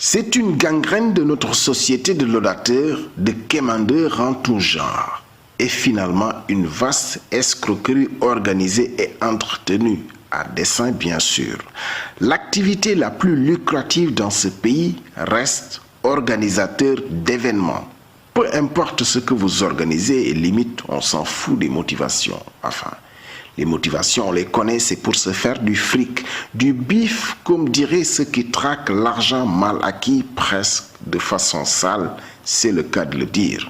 C'est une gangrène de notre société de laudateurs, de quémandeurs en tout genre, et finalement une vaste escroquerie organisée et entretenue, à dessein bien sûr. L'activité la plus lucrative dans ce pays reste organisateur d'événements. Peu importe ce que vous organisez et limite, on s'en fout des motivations. Enfin, les motivations, on les connaît, c'est pour se faire du fric, du bif, comme diraient ceux qui traquent l'argent mal acquis presque de façon sale, c'est le cas de le dire.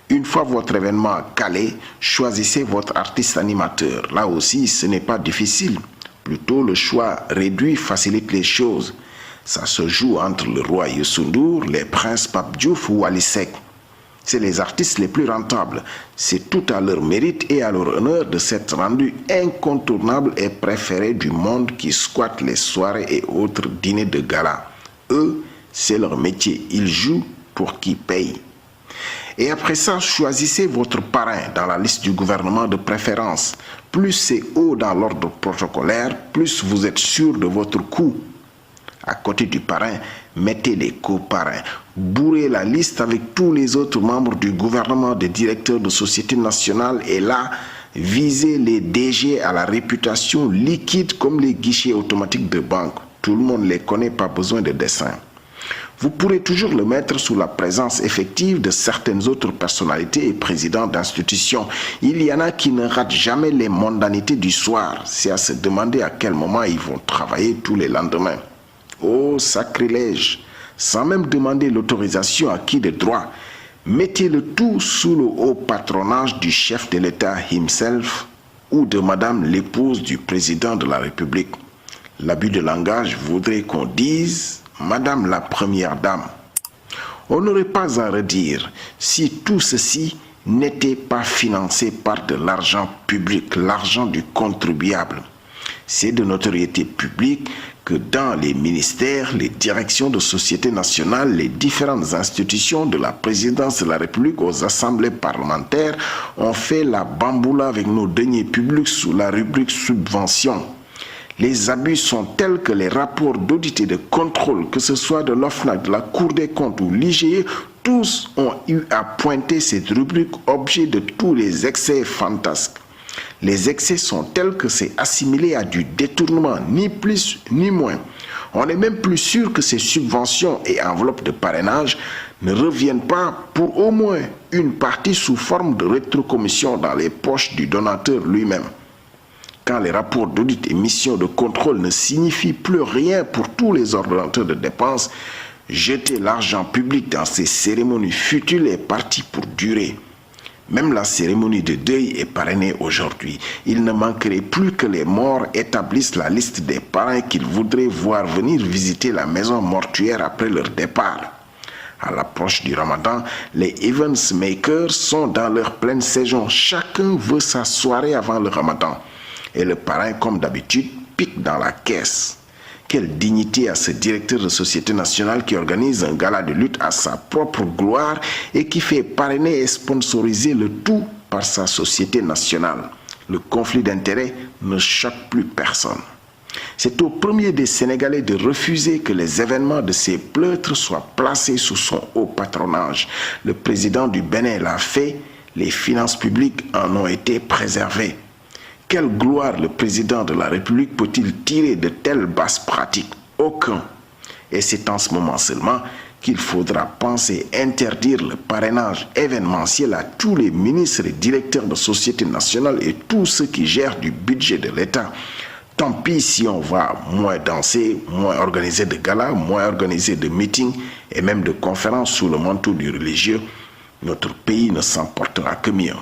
Une fois votre événement calé, choisissez votre artiste animateur. Là aussi, ce n'est pas difficile. Plutôt, le choix réduit facilite les choses. Ça se joue entre le roi Youssou N'Dour, les princes Pape Diouf ou Wally Seck. C'est les artistes les plus rentables. C'est tout à leur mérite et à leur honneur de s'être rendus incontournables et préférés du monde qui squatte les soirées et autres dîners de gala. Eux, c'est leur métier. Ils jouent pour qui paye. Et après ça, choisissez votre parrain dans la liste du gouvernement de préférence. Plus c'est haut dans l'ordre protocolaire, plus vous êtes sûr de votre coup. À côté du parrain, mettez les coparrains. Bourrez la liste avec tous les autres membres du gouvernement, des directeurs de sociétés nationales et là, visez les DG à la réputation liquide comme les guichets automatiques de banque. Tout le monde les connaît, pas besoin de dessin. Vous pourrez toujours le mettre sous la présence effective de certaines autres personnalités et présidents d'institutions. Il y en a qui ne ratent jamais les mondanités du soir. C'est à se demander à quel moment ils vont travailler tous les lendemains. Oh, sacrilège! Sans même demander l'autorisation à qui de droit, mettez le tout sous le haut patronage du chef de l'État himself ou de madame l'épouse du président de la République. L'abus de langage voudrait qu'on dise madame la première dame. On n'aurait pas à redire si tout ceci n'était pas financé par de l'argent public, l'argent du contribuable. C'est de notoriété publique que dans les ministères, les directions de société nationale, les différentes institutions de la présidence de la République aux assemblées parlementaires ont fait la bamboula avec nos deniers publics sous la rubrique subvention. Les abus sont tels que les rapports d'audit et de contrôle, que ce soit de l'OFNAC, de la Cour des comptes ou l'IGE, tous ont eu à pointer cette rubrique objet de tous les excès fantasques. Les excès sont tels que c'est assimilé à du détournement, ni plus ni moins. On est même plus sûr que ces subventions et enveloppes de parrainage ne reviennent pas pour au moins une partie sous forme de rétrocommission dans les poches du donateur lui-même. Quand les rapports d'audit et missions de contrôle ne signifient plus rien pour tous les ordonnateurs de dépenses, jeter l'argent public dans ces cérémonies futiles est parti pour durer. Même la cérémonie de deuil est parrainée aujourd'hui. Il ne manquerait plus que les morts établissent la liste des parrains qu'ils voudraient voir venir visiter la maison mortuaire après leur départ. À l'approche du Ramadan, les events makers sont dans leur pleine saison. Chacun veut sa soirée avant le Ramadan. Et le parrain, comme d'habitude, pique dans la caisse. Quelle dignité à ce directeur de société nationale qui organise un gala de lutte à sa propre gloire et qui fait parrainer et sponsoriser le tout par sa société nationale. Le conflit d'intérêts ne choque plus personne. C'est au premier des Sénégalais de refuser que les événements de ces pleutres soient placés sous son haut patronage. Le président du Bénin l'a fait, les finances publiques en ont été préservées. Quelle gloire le président de la République peut-il tirer de telles basses pratiques? Aucun. Et c'est en ce moment seulement qu'il faudra penser interdire le parrainage événementiel à tous les ministres et directeurs de société nationale et tous ceux qui gèrent du budget de l'État. Tant pis si on va moins danser, moins organiser de galas, moins organiser de meetings et même de conférences sous le manteau du religieux, notre pays ne s'en portera que mieux.